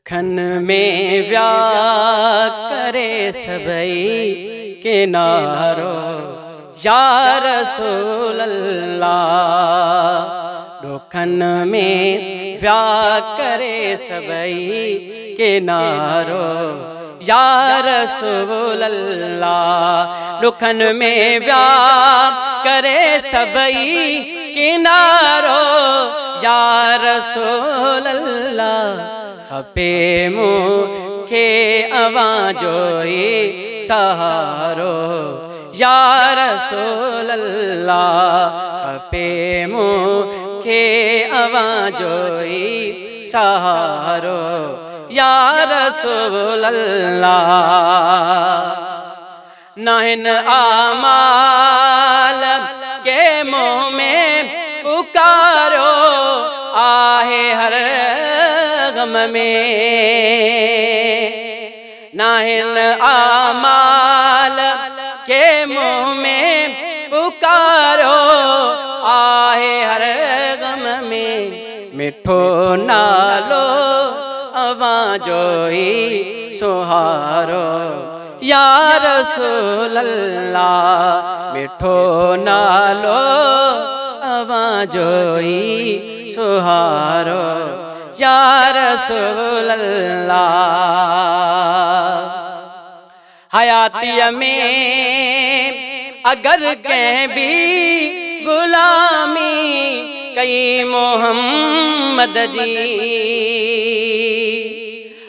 दुखन में व्याह करे सबई किनारो या रसूल अल्लाह। दुखन में व्याह करे सबई किनारो या रसूल अल्लाह। दुखन में व्याह करे सबई किनारो या रसूल अल्लाह। खपे मुखे आवाजोई सहारो या रसूल अल्लाह। खपे मुखे आवाजोई सहारो या रसूल अल्लाह। नहन आमाल के मुँह में पुकारो आहे हर गम में। नाहिन आमाल के मुँह में पुकारो आहे हर गम में। मिठो नालो आवाजोई सुहारो या रसूल अल्लाह। मिठो नालो आवाजोई सुहारो या रसूल अल्लाह। हयातिया में अगर कह भी गुलामी कई मोहम्मद जी।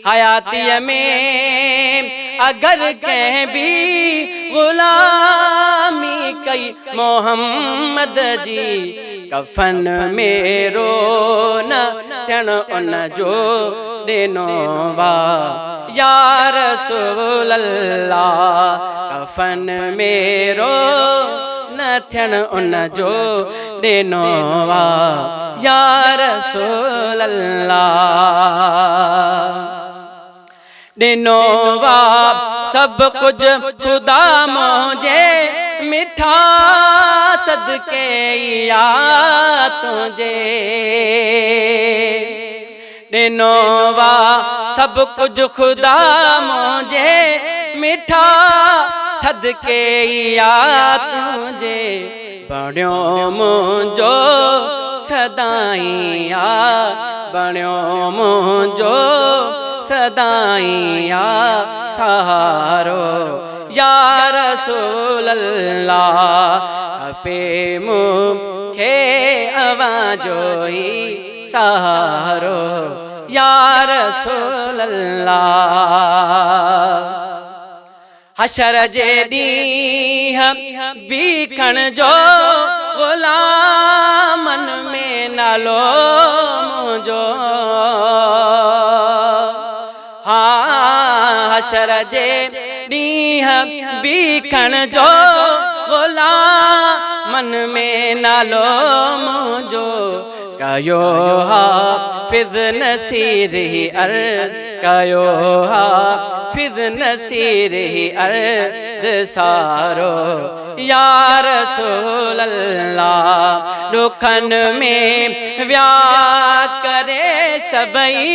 हयातिया में अगर कह भी गुलामी कई मोहम्मद जी। कफन में रोना थियण उन जो ॾिनो वा या रसूल अल्लाह। कफन में रोना थियण उन जो ॾिनो वा या रसूल अल्लाह। ॾिनो वा सब कुछ खुदा मुझे मिठा सदके या तुझे। ॾिनो वा सब कुछ खुदा मुझे मिठा सदके या तुझे। बणियो मुंहिंजो सदाईं बणियो मुंहिंजो सदाईं सहारो या रसूल अल्लाह। खपे मुखे आवाजोई सहारो या रसूल अल्लाह। हशर जे ॾींहुं बीखण जो गुलामन में नालो मुंहिंजो। हाँ हशर जे ॾींहुं बीखण जो गुलामन में नालो मुंहिंजो। कयो हाफिज़ नसीर अर्ज़ कयो हाफिज़ नसीर अर्ज़ सारो या रसूल अल्लाह। दुखन में व्याह करे सबई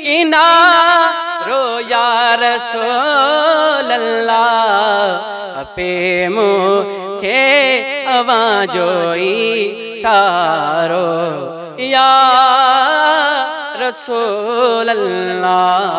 किनारो या रसूल अल्लाह। खपे मुखे आवाजोई सहारो या रसूल अल्लाह।